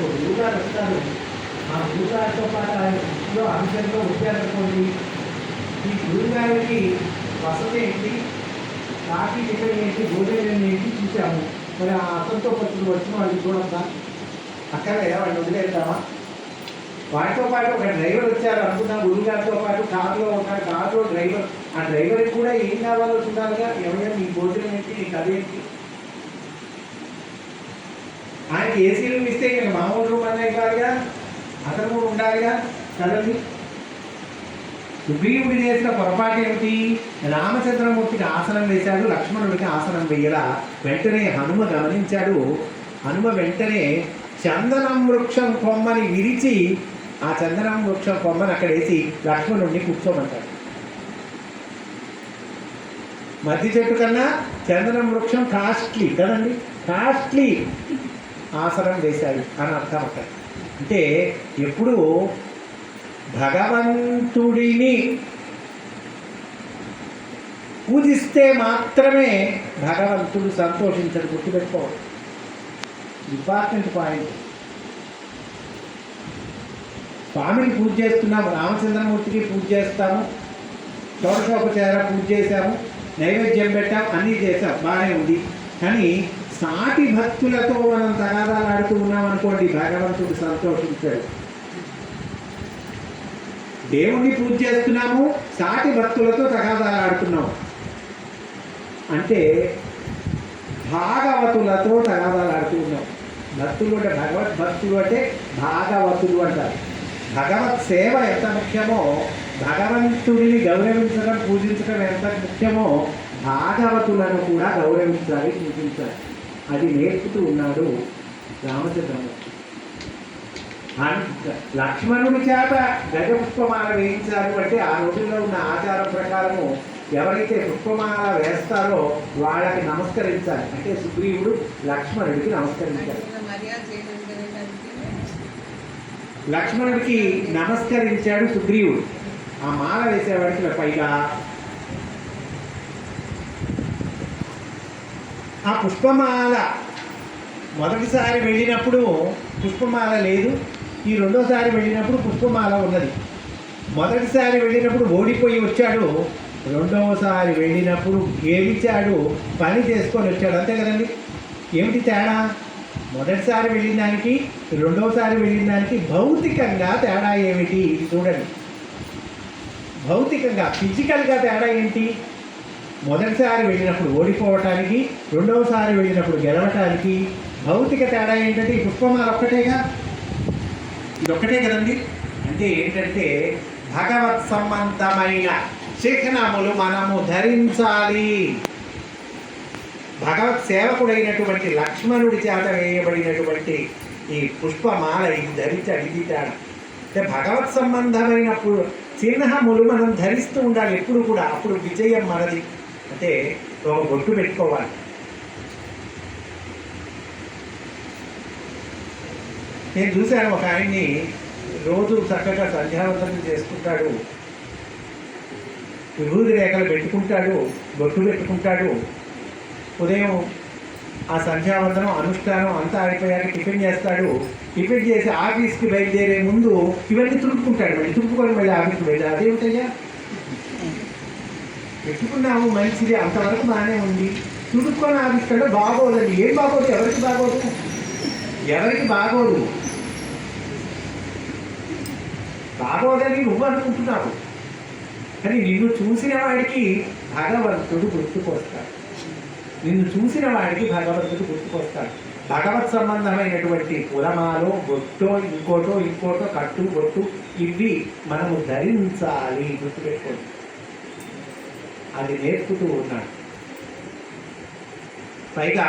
ఒక గురువుగారు వస్తారు, ఆ గురువుగారితో పాటు ఆయన ఇంట్లో అంశంలో వచ్చారనుకోండి, ఈ గురువుగారికి వసతి ఏంటి, కాఫీ టిఫిన్ ఏంటి, భోజనం ఏంటి చూసాము. మరి ఆ అతనితో పత్రులు వచ్చిన వాళ్ళు చూడద్దా? అక్కడ వాడిని వదిలేద్దామా? వాటితో పాటు ఒక డ్రైవర్ వచ్చారు అనుకున్నా, గురువుగారితో పాటు కారులో ఒక కారులో డ్రైవర్, ఆ డ్రైవర్కి కూడా ఏం కావాలో చూడాలిగా. ఎవరైనా నీ భోజనం ఏంటి, నీకు అదేంటి? ఆయనకి ఏసీ రూమ్ ఇస్తే ఇక మామూలు రూమ్ అనే ఇవ్వాలిగా, అతను కూడా ఉండాలిగా కదండి. సుగ్రీవుడు చేసిన పొరపాటు ఏమిటి? రామచంద్రమూర్తికి ఆసనం వేశాడు, లక్ష్మణుడికి ఆసనం వేయలా. వెంటనే హనుమ గమనించాడు. హనుమ వెంటనే చందనం వృక్షం కొమ్మని విరిచి ఆ చందనం వృక్షం కొమ్మని అక్కడ వేసి లక్ష్మణుడిని కూర్చోమంటాడు. మధ్య చెట్టు కన్నా చందనం వృక్షం కాస్ట్లీ కదండి, కాస్ట్లీ ఆసనం వేశాడు అని అర్థం అక్కడ. అంటే ఎప్పుడు భగవంతుడిని పూజిస్తే మాత్రమే భగవంతుడు సంతోషించడు. గుర్తుపెట్టుకోవాలి, ఇంపార్టెంట్ పాయింట్. స్వామిని పూజ చేస్తున్నాము, రామచంద్రమూర్తికి పూజ చేస్తాము, షోడశోపచార పూజ చేశాము, నైవేద్యం పెట్టాం, అన్నీ చేసాం, బాగానే ఉంది. కానీ సాటి భక్తులతో మనం తగాదాలు ఆడుతూ ఉన్నాం అనుకోండి, భగవంతుడు సంతోషించాడు. దేవుణ్ణి పూజ చేస్తున్నాము, సాటి భక్తులతో తగాదాలు ఆడుతున్నాము అంటే భాగవతులతో తగాదాలు ఆడుతూ ఉన్నాం. భక్తులు అంటే భగవద్భక్తులు అంటే భాగవతులు అంటారు. భగవత్ సేవ ఎంత ముఖ్యమో, భగవంతుడిని గౌరవించడం పూజించడం ఎంత ముఖ్యమో, భాగవతులను కూడా గౌరవించాలి, పూజించాలి. అది నేర్పుతూ ఉన్నాడు రామచంద్రమూర్తి. లక్ష్మణుడి చేత గజ పుష్పమాల వేయించారు అంటే ఆ రోజుల్లో ఉన్న ఆచారం ప్రకారము ఎవరైతే పుష్పమాల వేస్తారో వాళ్ళకి నమస్కరించాలి. అంటే సుగ్రీవుడు లక్ష్మణుడికి నమస్కరించాలి. లక్ష్మణుడికి నమస్కరించాడు సుగ్రీవుడు. ఆ మాల వేసేవాడికి పైగా ఆ పుష్పమాల మొదటిసారి వెళ్ళినప్పుడు పుష్పమాల లేదు, ఈ రెండోసారి వెళ్ళినప్పుడు పుష్పమాల ఉన్నది. మొదటిసారి వెళ్ళినప్పుడు ఓడిపోయి వచ్చాడు, రెండవసారి వెళ్ళినప్పుడు గెలిచాడు, పని చేసుకొని వచ్చాడు. అంతే కదండి. ఏమిటి తేడా? మొదటిసారి వెళ్ళిన దానికి రెండవసారి వెళ్ళిన దానికి భౌతికంగా తేడా ఏమిటి చూడండి. భౌతికంగా ఫిజికల్గా తేడా ఏంటి? మొదటిసారి వెళ్ళినప్పుడు ఓడిపోవటానికి, రెండవసారి వెళ్ళినప్పుడు గెలవటానికి భౌతిక తేడా ఏంటంటే ఈ పుష్పమాల ఒక్కటేగా, ఇది ఒక్కటే కదండి. అంటే ఏంటంటే భగవత్ సంబంధమైన చిహ్నములు మనము ధరించాలి. భగవత్ సేవకుడైనటువంటి లక్ష్మణుడి చేత వేయబడినటువంటి ఈ పుష్పమాల ఇది ధరించాడు. ఇది తేడా. అంటే భగవత్ సంబంధమైన చిహ్నములు మనం ధరిస్తూ ఉండాలి ఎప్పుడు కూడా. అప్పుడు విజయం మనది. అంటే ఒక బొట్టు పెట్టుకోవాలి. నేను చూశాను ఒక ఆయన్ని రోజు చక్కగా సంధ్యావందనం చేసుకుంటాడు, విభూతి రేఖలు పెట్టుకుంటాడు, బొట్టు పెట్టుకుంటాడు. ఉదయం ఆ సంధ్యావందనం అనుష్ఠానం అంతా అయిపోయాక టిఫిన్ చేస్తాడు. టిఫిన్ చేసి ఆఫీస్కి బయలుదేరే ముందు ఇవన్నీ తుడుపుకుంటాడు. మళ్ళీ తుడుపుకొని మళ్ళీ ఆఫీస్కి వెళ్ళి అదేమిటయ్యా పెట్టుకున్నాము మంచిది, అంతవరకు బాగానే ఉంది, తుడుపుకొని ఆఫీస్కి బాగోదండి. ఏం బాగోదు? ఎవరికి బాగోదు? ఎవరికి బాగోదు? బాగోదని నువ్వు అనుకుంటున్నావు, కానీ నిన్ను చూసిన వాడికి భగవంతుడు గుర్తుకొస్తాడు. నిన్ను చూసిన వాడికి భగవంతుడు గుర్తుకొస్తాడు. భగవత్ సంబంధమైనటువంటి పురమాలో బొట్టో ఇంకోటో కట్టు బొట్టు ఇవి మనము ధరించాలి. గుర్తుపెట్టుకోండి, అది నేర్పుతూ ఉన్నాడు. పైగా